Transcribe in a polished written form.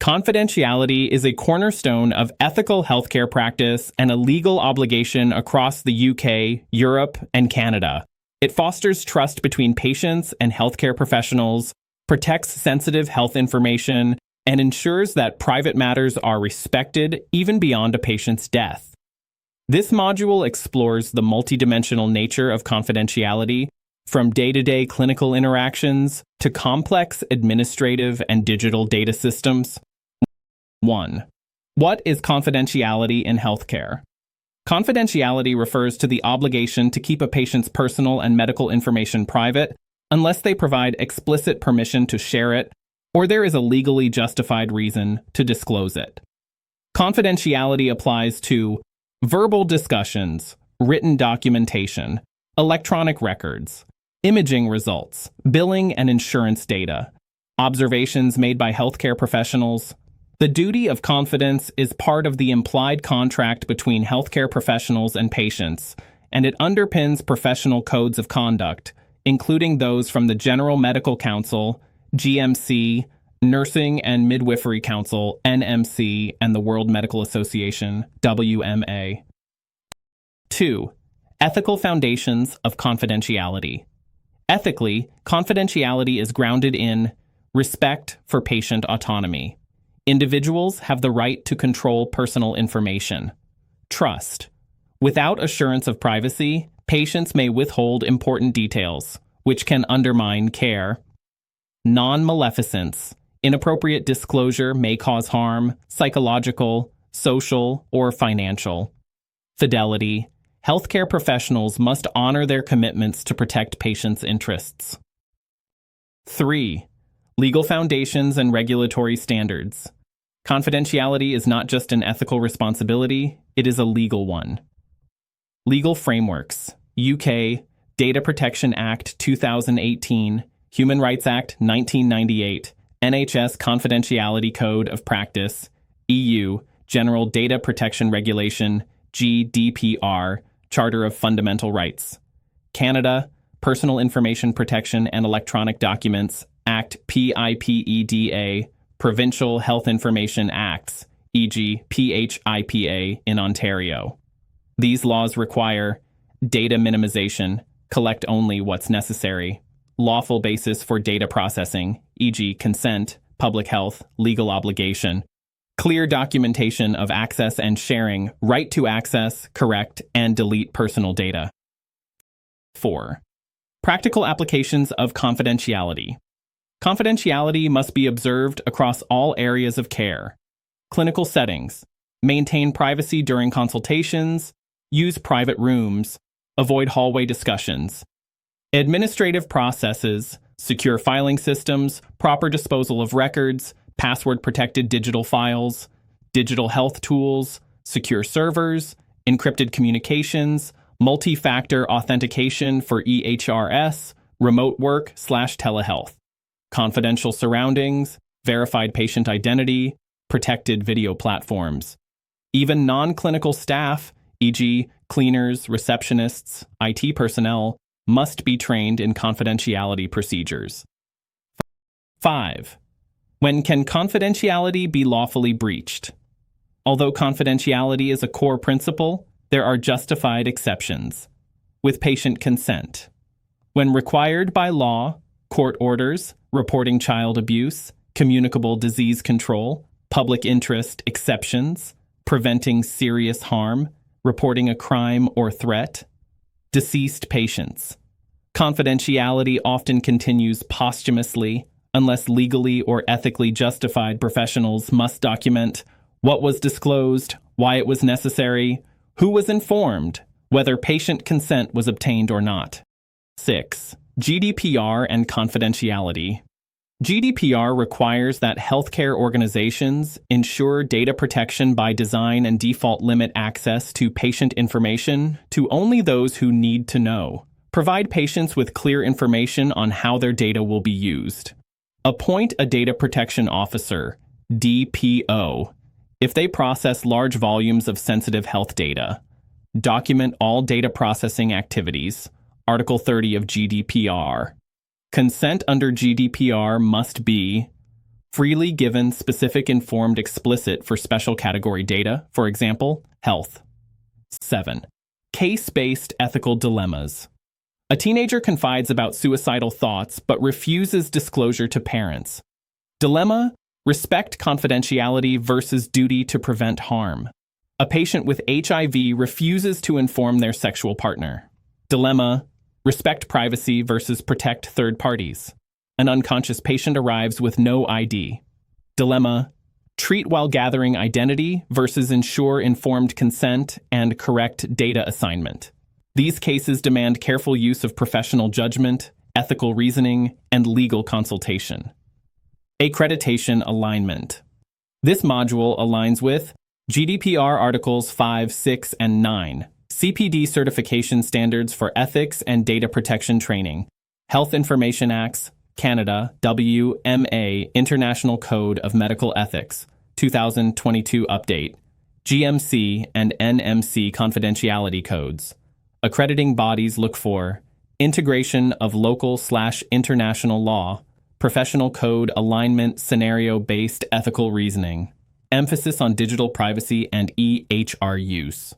Confidentiality is a cornerstone of ethical healthcare practice and a legal obligation across the UK, Europe, and Canada. It fosters trust between patients and healthcare professionals, protects sensitive health information, and ensures that private matters are respected even beyond a patient's death. This module explores the multidimensional nature of confidentiality, from day-to-day clinical interactions to complex administrative and digital data systems. 1. What is confidentiality in healthcare? Confidentiality refers to the obligation to keep a patient's personal and medical information private unless they provide explicit permission to share it or there is a legally justified reason to disclose it. Confidentiality applies to verbal discussions, written documentation, electronic records, imaging results, billing and insurance data, observations made by healthcare professionals. The duty of confidence is part of the implied contract between healthcare professionals and patients, and it underpins professional codes of conduct, including those from the General Medical Council, GMC, Nursing and Midwifery Council, NMC, and the World Medical Association, WMA. 2. Ethical foundations of confidentiality. Ethically, confidentiality is grounded in respect for patient autonomy. Individuals have the right to control personal information. Trust. Without assurance of privacy, patients may withhold important details, which can undermine care. Non-maleficence. Inappropriate disclosure may cause harm, psychological, social, or financial. Fidelity. Healthcare professionals must honor their commitments to protect patients' interests. 3. Legal foundations and regulatory standards. Confidentiality is not just an ethical responsibility, it is a legal one. Legal frameworks. UK Data Protection Act 2018, Human Rights Act 1998, NHS Confidentiality Code of Practice, EU General Data Protection Regulation, GDPR, Charter of Fundamental Rights. Canada Personal Information Protection and Electronic Documents Act PIPEDA, Provincial Health Information Acts, e.g. PHIPA in Ontario. These laws require data minimization, collect only what's necessary, lawful basis for data processing, e.g. consent, public health, legal obligation, clear documentation of access and sharing, right to access, correct, and delete personal data. 4. Practical applications of confidentiality. Confidentiality must be observed across all areas of care. Clinical settings. Maintain privacy during consultations. Use private rooms. Avoid hallway discussions. Administrative processes. Secure filing systems. Proper disposal of records. Password-protected digital files. Digital health tools. Secure servers. Encrypted communications. Multi-factor authentication for EHRS. Remote work/telehealth. Confidential surroundings, verified patient identity, protected video platforms. Even non-clinical staff, e.g. cleaners, receptionists, IT personnel, must be trained in confidentiality procedures. 5. When can confidentiality be lawfully breached? Although confidentiality is a core principle, there are justified exceptions. With patient consent. When required by law, court orders, reporting child abuse, communicable disease control, public interest exceptions, preventing serious harm, reporting a crime or threat, deceased patients. Confidentiality often continues posthumously unless legally or ethically justified. Professionals must document what was disclosed, why it was necessary, who was informed, whether patient consent was obtained or not. 6. GDPR and confidentiality. GDPR requires that healthcare organizations ensure data protection by design and default limit access to patient information to only those who need to know. Provide patients with clear information on how their data will be used. Appoint a data protection officer, DPO, if they process large volumes of sensitive health data. Document all data processing activities. Article 30 of GDPR. Consent under GDPR must be Freely given, specific, informed, explicit for special category data, for example, health. 7. Case-based ethical dilemmas. A teenager confides about suicidal thoughts but refuses disclosure to parents. Dilemma: respect confidentiality versus duty to prevent harm. A patient with HIV refuses to inform their sexual partner. Dilemma: respect privacy versus protect third parties. An unconscious patient arrives with no ID. Dilemma: treat while gathering identity versus ensure informed consent and correct data assignment. These cases demand careful use of professional judgment, ethical reasoning, and legal consultation. Accreditation alignment. This module aligns with GDPR Articles 5, 6, and 9, CPD certification standards for ethics and data protection training, Health Information Acts, Canada, WMA International Code of Medical Ethics, 2022 update, GMC and NMC confidentiality codes. Accrediting bodies look for integration of local/international law, professional code alignment, scenario-based ethical reasoning, emphasis on digital privacy and EHR use.